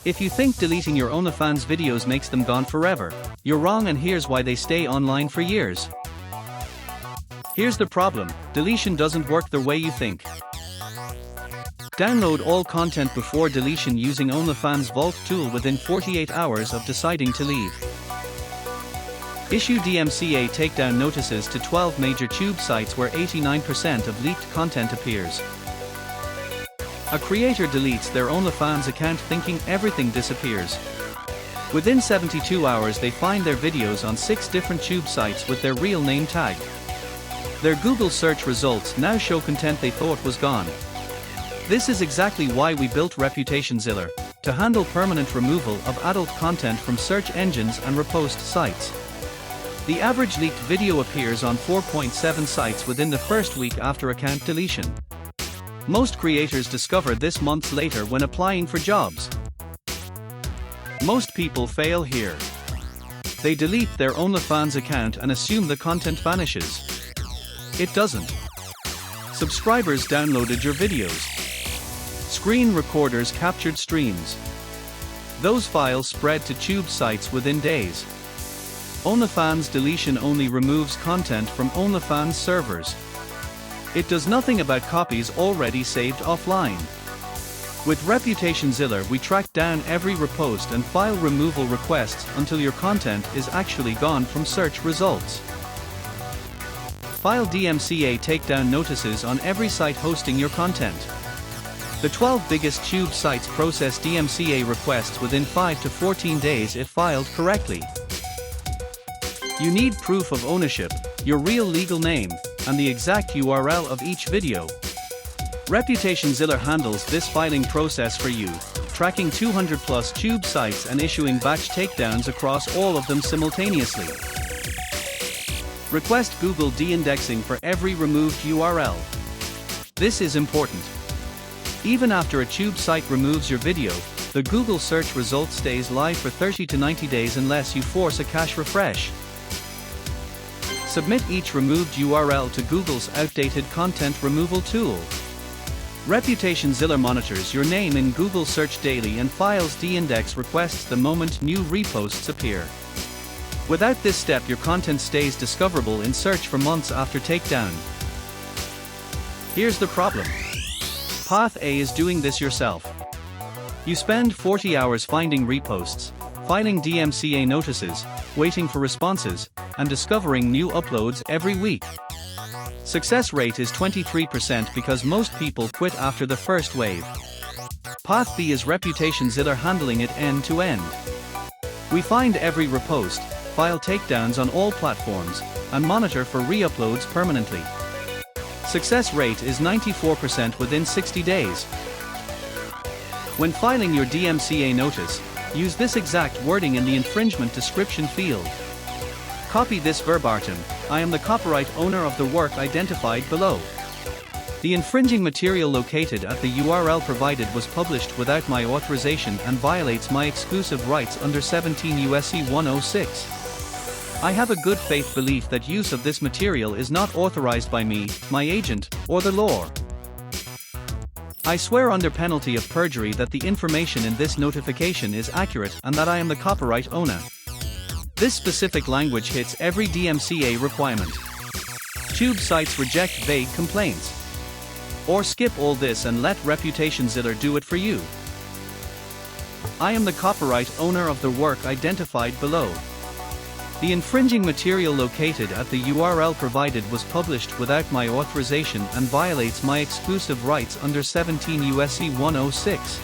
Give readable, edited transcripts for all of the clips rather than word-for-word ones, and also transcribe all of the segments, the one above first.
If you think deleting your OnlyFans videos makes them gone forever, you're wrong, and here's why they stay online for years. Here's the problem: deletion doesn't work the way you think. Download all content before deletion using OnlyFans Vault tool within 48 hours of deciding to leave. Issue DMCA takedown notices to 12 major tube sites where 89% of leaked content appears. A creator deletes their OnlyFans account thinking everything disappears. Within 72 hours they find their videos on 6 different tube sites with their real name tagged. Their Google search results now show content they thought was gone. This is exactly why we built ReputationZilla, to handle permanent removal of adult content from search engines and repost sites. The average leaked video appears on 4.7 sites within the first week after account deletion. Most creators discover this months later when applying for jobs. Most people fail here. They delete their OnlyFans account and assume the content vanishes. It doesn't. Subscribers downloaded your videos. Screen recorders captured streams. Those files spread to tube sites within days. OnlyFans deletion only removes content from OnlyFans servers. It does nothing about copies already saved offline. With ReputationZilla we track down every repost and file removal requests until your content is actually gone from search results. File DMCA takedown notices on every site hosting your content. The 12 biggest tube sites process DMCA requests within 5 to 14 days if filed correctly. You need proof of ownership, your real legal name, and the exact URL of each video. ReputationZilla handles this filing process for you, tracking 200+ tube sites and issuing batch takedowns across all of them simultaneously. Request Google de-indexing for every removed URL. This is important. Even after a tube site removes your video, the Google search result stays live for 30 to 90 days unless you force a cache refresh. Submit each removed URL to Google's outdated content removal tool. ReputationZilla monitors your name in Google search daily and files de-index requests the moment new reposts appear. Without this step your content stays discoverable in search for months after takedown. Here's the problem. Path A is doing this yourself. You spend 40 hours finding reposts, filing DMCA notices, waiting for responses, and discovering new uploads every week. Success rate is 23% because most people quit after the first wave. Path B is ReputationZilla handling it end to end. We find every repost, file takedowns on all platforms, and monitor for reuploads permanently. Success rate is 94% within 60 days. When filing your DMCA notice, use this exact wording in the infringement description field. Copy this verbatim: I am the copyright owner of the work identified below. The infringing material located at the URL provided was published without my authorization and violates my exclusive rights under 17 U.S.C. 106. I have a good faith belief that use of this material is not authorized by me, my agent, or the law. I swear under penalty of perjury that the information in this notification is accurate and that I am the copyright owner. This specific language hits every DMCA requirement. Tube sites reject vague complaints. Or skip all this and let ReputationZilla do it for you. I am the copyright owner of the work identified below. The infringing material located at the URL provided was published without my authorization and violates my exclusive rights under 17 U.S.C. 106.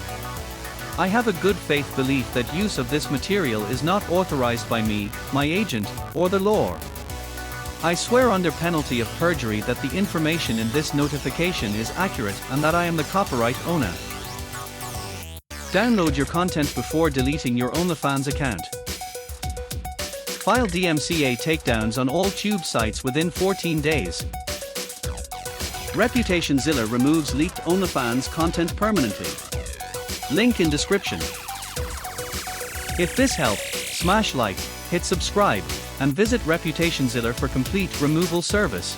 I have a good faith belief that use of this material is not authorized by me, my agent, or the law. I swear under penalty of perjury that the information in this notification is accurate and that I am the copyright owner. Download your content before deleting your OnlyFans account. File DMCA takedowns on all tube sites within 14 days. ReputationZilla removes leaked OnlyFans content permanently. Link in description. If this helped, smash like, hit subscribe, and visit ReputationZilla for complete removal service.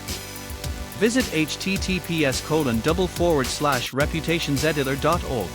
Visit https://reputationzilla.org.